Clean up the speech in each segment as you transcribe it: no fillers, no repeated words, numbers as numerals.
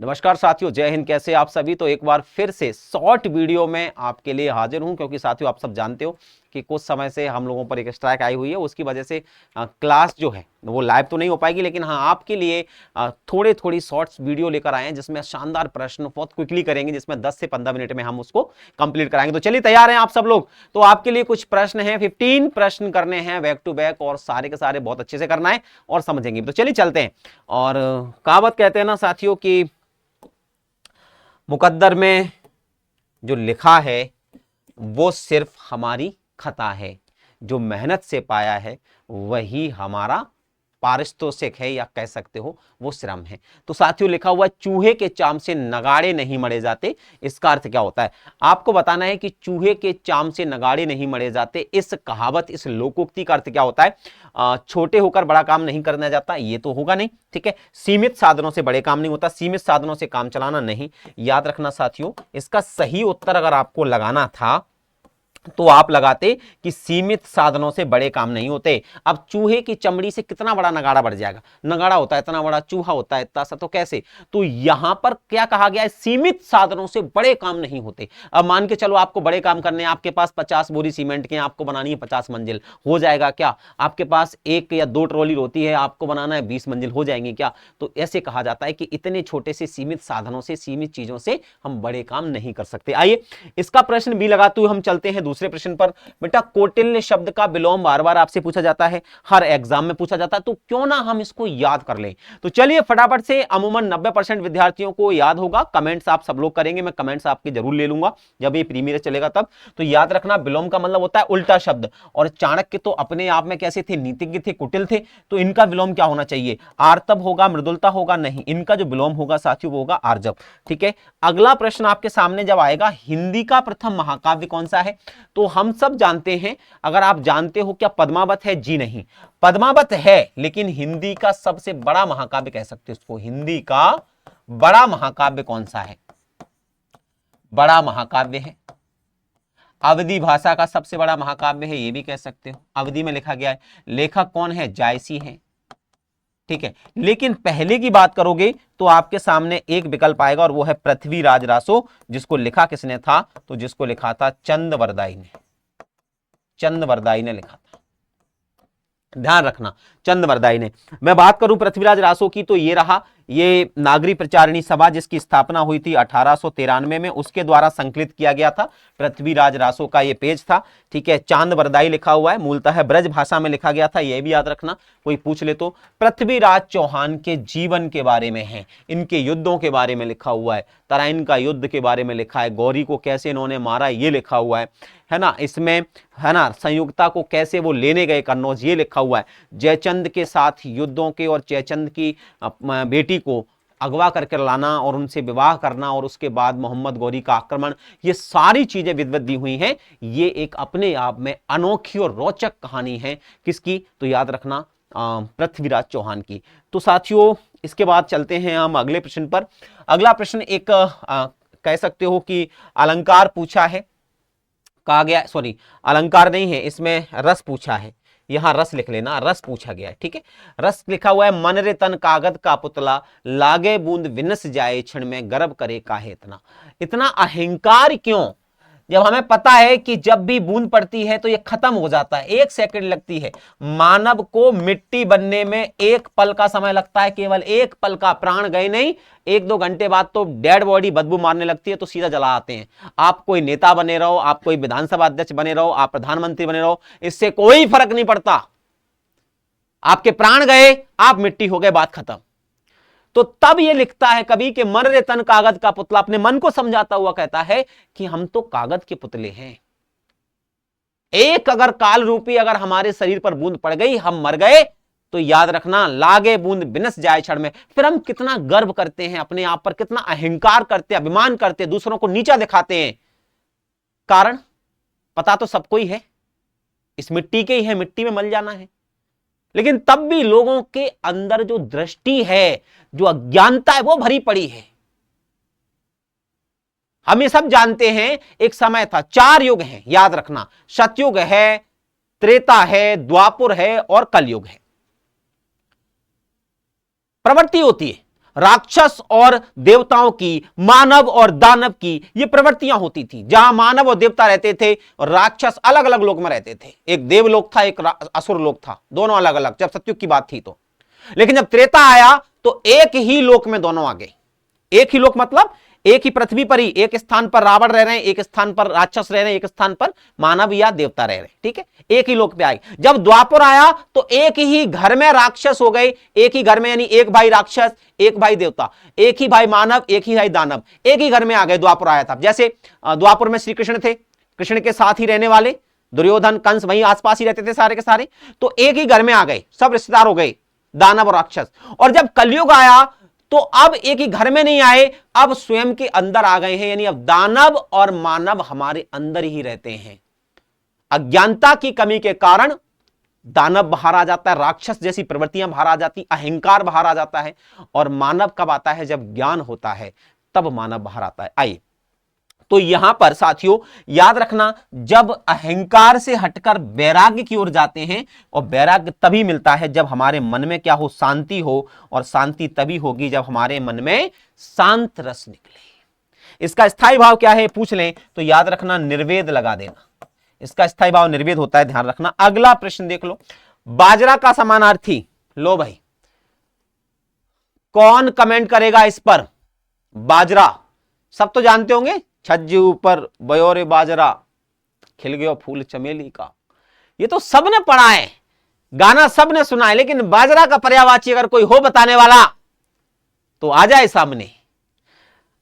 नमस्कार साथियों, जय हिंद। कैसे आप सभी। तो एक बार फिर से शॉर्ट वीडियो में आपके लिए हाजिर हूं, क्योंकि साथियों आप सब जानते हो कि कुछ समय से हम लोगों पर एक स्ट्राइक आई हुई है। उसकी वजह से क्लास जो है वो लाइव तो नहीं हो पाएगी, लेकिन हाँ आपके लिए थोड़ी थोड़ी शॉर्ट्स वीडियो लेकर आए हैं, जिसमें शानदार प्रश्न बहुत क्विकली करेंगे, जिसमें 10 से 15 मिनट में हम उसको कंप्लीट कराएंगे। तो चलिए, तैयार हैं आप सब लोग। तो आपके लिए कुछ प्रश्न हैं, 15 प्रश्न करने हैं बैक टू बैक, और सारे के सारे बहुत अच्छे से करना है और समझेंगे। तो चलिए चलते हैं। और कहावत कहते हैं ना साथियों कि मुकद्दर में जो लिखा है वो सिर्फ हमारी खता है, जो मेहनत से पाया है वही हमारा पारितोषिक है, या कह सकते हो वो श्रम है। तो साथियों लिखा हुआ चूहे के चाम से नगाड़े नहीं मढ़े जाते। इसका अर्थ क्या होता है आपको बताना है कि चूहे के चाम से नगाड़े नहीं मढ़े जाते, इस कहावत, इस लोकोक्ति का अर्थ क्या होता है। छोटे होकर बड़ा काम नहीं करना जाता, ये तो होगा नहीं, ठीक है। सीमित साधनों से बड़े काम नहीं होता, सीमित साधनों से काम चलाना नहीं। याद रखना साथियों, इसका सही उत्तर अगर आपको लगाना था तो आप लगाते कि सीमित साधनों से बड़े काम नहीं होते। अब चूहे की चमड़ी से कितना बड़ा नगाड़ा बढ़ जाएगा, नगाड़ा होता है इतना बड़ा, चूहा होता है इतना सा, तो कैसे। तो यहां पर क्या कहा गया है, सीमित साधनों से बड़े काम नहीं होते। अब मान के चलो आपको बड़े काम करने हैं, आपके पास 50 बोरी सीमेंट के, आपको बनानी है 50 मंजिल, हो जाएगा क्या। आपके पास 1 या 2 ट्रॉली रोटी है, आपको बनाना है 20 मंजिल, हो जाएंगे क्या। तो ऐसे कहा जाता है कि इतने छोटे से सीमित साधनों से, सीमित चीजों से हम बड़े काम नहीं कर सकते। आइए इसका प्रश्न भी लगाते हुए हम चलते हैं दूसरे प्रश्न पर। बेटा कौटिल्य शब्द का विलोम बार बार आपसे पूछा जाता है, हर एग्जाम में पूछा जाता है, तो क्यों ना हम इसको याद कर लें। तो चलिए फटाफट से, अमूमन 90% विद्यार्थियों को याद होगा। कमेंट्स आप सब लोग करेंगे, मैं कमेंट्स आपके जरूर ले लूंगा जब ये प्रीमियर चलेगा तब। तो याद रखना, विलोम का मतलब होता है उल्टा शब्द, और चाणक्य तो अपने आप में कैसे थे, नीतिज्ञ थे, कुटिल थे। तो इनका विलोम क्या होना चाहिए, आर्तव होगा, मृदुलता होगा, नहीं, इनका जो विलोम होगा साथियों वो होगा आर्जव। ठीक है, अगला प्रश्न आपके सामने जब आएगा, हिंदी का प्रथम महाकाव्य कौन सा है। तो हम सब जानते हैं, अगर आप जानते हो क्या पद्मावत है, जी नहीं, पद्मावत है, लेकिन हिंदी का सबसे बड़ा महाकाव्य कह सकते हो उसको। हिंदी का बड़ा महाकाव्य कौन सा है, बड़ा महाकाव्य है। अवधी भाषा का सबसे बड़ा महाकाव्य है, ये भी कह सकते हो, अवधी में लिखा गया है। लेखक कौन है, जायसी है, ठीक है। लेकिन पहले की बात करोगे तो आपके सामने एक विकल्प आएगा, और वो है पृथ्वीराज रासो, जिसको लिखा किसने था, तो जिसको लिखा था चंदवरदाई ने, चंदवरदाई ने लिखा था, ध्यान रखना, चंदवरदाई ने। मैं बात करूं पृथ्वीराज रासो की, तो ये रहा, ये नागरी प्रचारिणी सभा जिसकी स्थापना हुई थी 1893 में, उसके द्वारा संकलित किया गया था। पृथ्वीराज रासो का ये पेज था, ठीक है। चांदवरदाई लिखा हुआ है, मूलतः ब्रज भाषा में लिखा गया था, यह भी याद रखना, कोई पूछ ले तो। पृथ्वीराज चौहान के जीवन के बारे में है, इनके युद्धों के बारे में लिखा हुआ है, तराइन का युद्ध के बारे में लिखा है, गौरी को कैसे इन्होंने मारा ये लिखा हुआ है ना, इसमें है ना, संयुक्ता को कैसे वो लेने गए कन्नौज ये लिखा हुआ है, जयचंद के साथ युद्धों के, और जयचंद की बेटी को अगवा करके लाना और उनसे विवाह करना, और उसके बाद मोहम्मद गौरी का आक्रमण, ये सारी चीजें विधिवत दी हुई हैं। ये एक अपने आप में अनोखी और रोचक कहानी है, किसकी, तो याद रखना पृथ्वीराज चौहान की। तो साथियों इसके बाद चलते हैं हम अगले प्रश्न पर। अगला प्रश्न एक कह सकते हो कि अलंकार पूछा है, कहा गया, सॉरी अलंकार नहीं है, इसमें रस पूछा है, यहां रस लिख लेना, रस पूछा गया है, ठीक है। रस लिखा हुआ है, मन रे तन कागज का पुतला, लागे बूंद विनस जाए क्षण में, गर्व करे काहे इतना। इतना अहंकार क्यों, जब हमें पता है कि जब भी बूंद पड़ती है तो ये खत्म हो जाता है, 1 सेकंड लगती है। मानव को मिट्टी बनने में 1 पल का समय लगता है, केवल 1 पल का, प्राण गए नहीं, 1-2 घंटे बाद तो डेड बॉडी बदबू मारने लगती है, तो सीधा जला आते हैं। आप कोई नेता बने रहो, आप कोई विधानसभा अध्यक्ष बने रहो, आप प्रधानमंत्री बने रहो, इससे कोई फर्क नहीं पड़ता। आपके प्राण गए, आप मिट्टी हो गए, बात खत्म। तो तब ये लिखता है कवि के मन रे तन कागज का पुतला, अपने मन को समझाता हुआ कहता है कि हम तो कागज के पुतले हैं। एक अगर काल रूपी अगर हमारे शरीर पर बूंद पड़ गई, हम मर गए, तो याद रखना, लागे बूंद बिनस जाए क्षण में। फिर हम कितना गर्व करते हैं अपने आप पर, कितना अहंकार करते, अभिमान करते, दूसरों को नीचा दिखाते हैं। कारण पता तो सबको ही है, इस मिट्टी के ही है, मिट्टी में मल जाना है। लेकिन तब भी लोगों के अंदर जो दृष्टि है, जो अज्ञानता है, वो भरी पड़ी है। हम ये सब जानते हैं, एक समय था, 4 युग हैं, याद रखना, सतयुग है, त्रेता है, द्वापुर है और कलयुग है। प्रवृत्ति होती है, राक्षस और देवताओं की, मानव और दानव की ये प्रवृत्तियां होती थी। जहां मानव और देवता रहते थे और राक्षस अलग अलग लोक में रहते थे। एक देवलोक था, एक असुर लोक था, दोनों अलग अलग, जब सतयुग की बात थी तो। लेकिन जब त्रेता आया तो एक ही लोक में दोनों आ गए। एक ही लोक मतलब एक ही पृथ्वी पर ही, एक स्थान पर रावण रह रहे हैं, एक स्थान पर राक्षस रह रहे हैं, एक स्थान पर मानव या देवता रह रहे हैं, ठीक है, एक ही लोक पे आए। जब द्वापर आया तो एक ही घर में राक्षस हो गए, एक ही घर में, यानी एक भाई राक्षस, एक भाई देवता, एक ही भाई मानव, एक ही भाई दानव, एक ही घर में आ गए। द्वापर आया था। जैसे द्वापर में श्री कृष्ण थे, कृष्ण के साथ ही रहने वाले दुर्योधन, कंस वहीं आसपास ही रहते थे सारे के सारे, तो एक ही घर में आ गए, सब रिश्तेदार हो गए, दानव और राक्षस। और जब कलयुग आया तो अब एक ही घर में नहीं आए, अब स्वयं के अंदर आ गए हैं, यानी अब दानव और मानव हमारे अंदर ही रहते हैं। अज्ञानता की कमी के कारण दानव बाहर आ जाता है, राक्षस जैसी प्रवृत्तियां बाहर आ जाती, अहंकार बाहर आ जाता है। और मानव कब आता है? जब ज्ञान होता है, तब मानव बाहर आता है। आइए, तो यहां पर साथियों याद रखना, जब अहंकार से हटकर वैराग्य की ओर जाते हैं, और वैराग्य तभी मिलता है जब हमारे मन में क्या हो? शांति हो। और शांति तभी होगी जब हमारे मन में शांत रस निकले। इसका स्थायी भाव क्या है पूछ लें तो याद रखना, निर्वेद लगा देना। इसका स्थायी भाव निर्वेद होता है, ध्यान रखना। अगला प्रश्न देख लो, बाजरा का समानार्थी। लो भाई, कौन कमेंट करेगा इस पर? बाजरा सब तो जानते होंगे, छज्जे ऊपर बयोरे बाजरा, खिल गयो फूल चमेली का। ये तो सबने पढ़ा है, गाना सबने सुना है। लेकिन बाजरा का पर्यायवाची अगर कोई हो बताने वाला तो आ जाए सामने।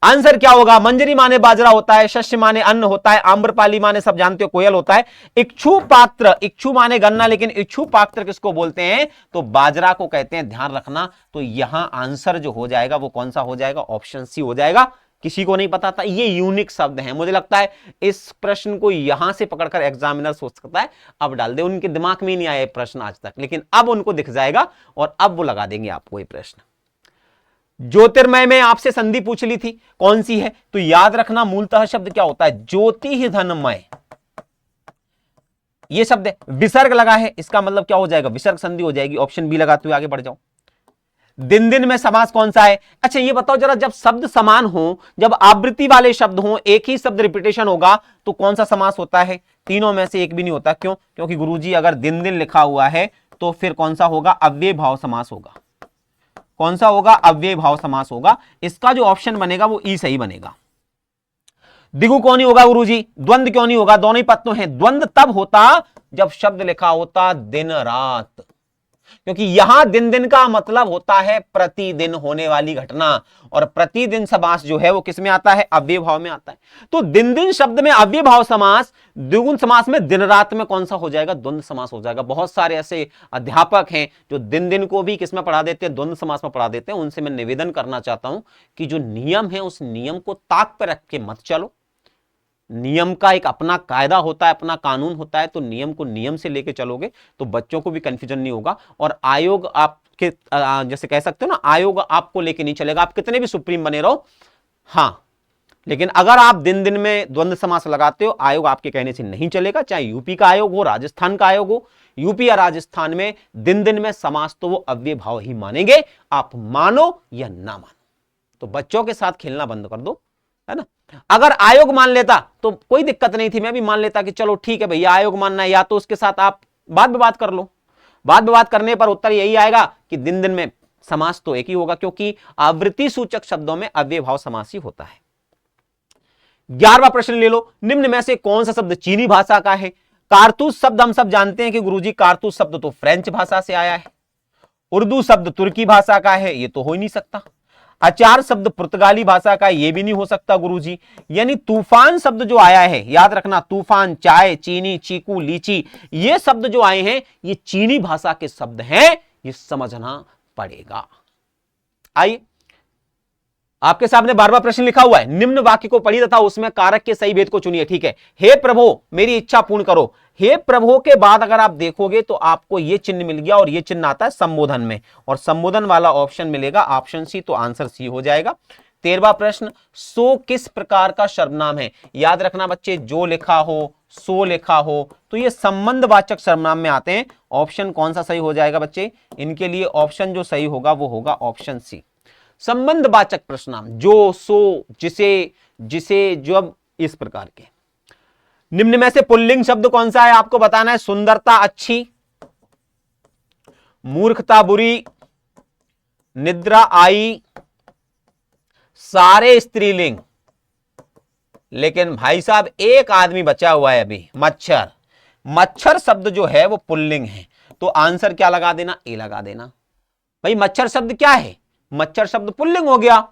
आंसर क्या होगा? मंजरी माने बाजरा होता है, शस्य माने अन्न होता है, आम्रपाली माने सब जानते हो कोयल होता है, इक्षु पात्र, इक्षु माने गन्ना, लेकिन इक्षु पात्र किसको बोलते हैं? तो बाजरा को कहते हैं, ध्यान रखना। तो यहां आंसर जो हो जाएगा वो कौन सा हो जाएगा? ऑप्शन सी हो जाएगा। किसी को नहीं पता था, ये यूनिक शब्द है। मुझे लगता है इस प्रश्न को यहां से पकड़कर एग्जामिनर सोच सकता है अब डाल दे, उनके दिमाग में नहीं आया प्रश्न आज तक, लेकिन अब उनको दिख जाएगा और अब वो लगा देंगे आपको ये प्रश्न। ज्योतिर्मय में आपसे संधि पूछ ली थी, कौन सी है? तो याद रखना, मूलतः शब्द क्या होता है? ज्योति ही धनमय। ये शब्द है, विसर्ग लगा है, इसका मतलब क्या हो जाएगा? विसर्ग संधि हो जाएगी। ऑप्शन बी लगाते हुए आगे बढ़ जाओ। दिन दिन में समास कौन सा है? अच्छा ये बताओ जरा, जब शब्द समान हो, जब आवृत्ति वाले शब्द हो, एक ही शब्द रिपीटेशन होगा, तो कौन सा समास होता है? तीनों में से एक भी नहीं होता। क्यों? क्योंकि गुरुजी अगर दिन दिन लिखा हुआ है तो फिर कौन सा होगा? अव्यय भाव समास होगा। कौन सा होगा? अव्यय भाव समास होगा। इसका जो ऑप्शन बनेगा वो ई सही बनेगा। दिगु क्यों नहीं होगा गुरुजी? द्वंद्व क्यों नहीं होगा? दोनों ही पद तो हैं। द्वंद्व तब होता जब शब्द लिखा होता दिन रात, क्योंकि यहां दिन दिन का मतलब होता है प्रतिदिन होने वाली घटना, और प्रतिदिन समास जो है वो किस में आता है? अव्यय भाव में आता है। तो दिन दिन शब्द में अव्यय भाव समास, द्विगुण समास में दिन रात में कौन सा हो जाएगा? द्वंद्व समास हो जाएगा। बहुत सारे ऐसे अध्यापक हैं जो दिन दिन को भी किस में पढ़ा देते हैं? द्वंद्व समास में पढ़ा देते हैं। उनसे मैं निवेदन करना चाहता हूं कि जो नियम है उस नियम को ताक पर रख के मत चलो। नियम का एक अपना कायदा होता है, अपना कानून होता है, तो नियम को नियम से लेके चलोगे तो बच्चों को भी कंफ्यूजन नहीं होगा। और आयोग आपके जैसे कह सकते हो ना, आयोग आपको लेके नहीं चलेगा, आप कितने भी सुप्रीम बने रहो। हाँ, लेकिन अगर आप दिन दिन में द्वंद्व समास लगाते हो, आयोग आपके कहने से नहीं चलेगा। चाहे यूपी का आयोग हो, राजस्थान का आयोग हो, यूपी या राजस्थान में दिन दिन में समास तो वो अव्यय भाव ही मानेंगे, आप मानो या ना मानो। तो बच्चों के साथ खेलना बंद कर दो, है ना। अगर आयोग मान लेता तो कोई दिक्कत नहीं थी, मैं भी मान लेता कि चलो ठीक है भैया आयोग मानना है, या तो उसके साथ आप बात विवाद कर लो। बात विवाद करने पर उत्तर यही आएगा कि दिन दिन में समास तो एक ही होगा, क्योंकि आवृत्ति सूचक शब्दों में अव्यय भाव समास ही होता है। 11वां प्रश्न ले लो, निम्न में से कौन सा शब्द चीनी भाषा का है? कारतूस शब्द हम सब जानते हैं कि गुरुजी कारतूस शब्द तो फ्रेंच भाषा से आया है। उर्दू शब्द तुर्की भाषा का है, ये तो हो ही नहीं सकता। अचार शब्द पुर्तगाली भाषा का, ये भी नहीं हो सकता गुरुजी। यानी तूफान शब्द जो आया है, याद रखना, तूफान, चाय, चीनी, चीकू, लीची, ये शब्द जो आए हैं ये चीनी भाषा के शब्द हैं, ये समझना पड़ेगा। आइए, आपके सामने 12वां प्रश्न लिखा हुआ है, निम्न वाक्य को पढ़िए तथा उसमें कारक के सही भेद को चुनिए। ठीक है, हे प्रभु मेरी इच्छा पूर्ण करो। हे प्रभु के बाद अगर आप देखोगे तो आपको यह चिन्ह मिल गया, और यह चिन्ह आता है संबोधन में, और संबोधन वाला ऑप्शन मिलेगा ऑप्शन सी, तो आंसर सी हो जाएगा। 13वां प्रश्न, सो किस प्रकार का सर्वनाम है? याद रखना बच्चे, जो लिखा हो, सो लिखा हो, तो ये संबंधवाचक सर्वनाम में आते हैं। ऑप्शन कौन सा सही हो जाएगा बच्चे? इनके लिए ऑप्शन जो सही होगा वो होगा ऑप्शन सी। संबंधवाचक प्रश्नाम, जो, सो, जिसे, जिसे, जब, इस प्रकार के। निम्न में से पुल्लिंग शब्द कौन सा है आपको बताना है। सुंदरता अच्छी, मूर्खता बुरी, निद्रा आई, सारे स्त्रीलिंग। लेकिन भाई साहब एक आदमी बचा हुआ है अभी, मच्छर। मच्छर शब्द जो है वो पुल्लिंग है, तो आंसर क्या लगा देना, ए लगा देना। भाई मच्छर शब्द क्या है, मच्छर शब्द पुल्लिंग हो गया।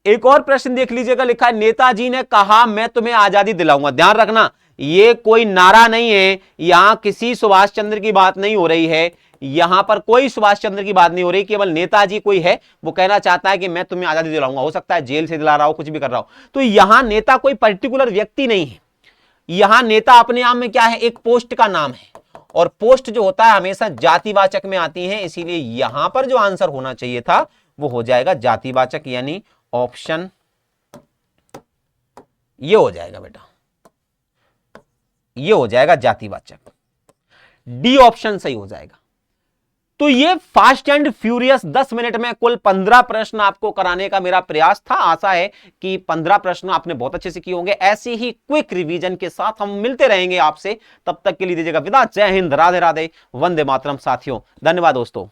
एक और प्रश्न देख लीजिएगा, लिखा है नेताजी ने कहा मैं तुम्हें आजादी दिलाऊंगा। ध्यान रखना ये कोई नारा नहीं है, यहां किसी सुभाष चंद्र की बात नहीं हो रही है, यहां पर कोई सुभाष चंद्र की बात नहीं हो रही, केवल नेताजी कोई है वो कहना चाहता है कि मैं तुम्हें आजादी दिलाऊंगा। हो सकता है जेल से दिला रहा हो, कुछ भी कर रहा हो। तो यहां नेता कोई पर्टिकुलर व्यक्ति नहीं है, यहां नेता अपने आप में क्या है, एक पोस्ट का नाम है, और पोस्ट जो होता है हमेशा जातिवाचक में आती है, इसीलिए यहां पर जो आंसर होना चाहिए था वो हो जाएगा जातिवाचक, यानी ऑप्शन ये हो जाएगा बेटा, ये हो जाएगा जातिवाचक, डी ऑप्शन सही हो जाएगा। तो ये फास्ट एंड फ्यूरियस 10 मिनट में कुल 15 प्रश्न आपको कराने का मेरा प्रयास था। आशा है कि 15 प्रश्न आपने बहुत अच्छे से किए होंगे। ऐसे ही क्विक रिवीजन के साथ हम मिलते रहेंगे आपसे, तब तक के लिए दीजिएगा विदा। जय हिंद, राधे राधे, वंदे मातरम साथियों, धन्यवाद दोस्तों।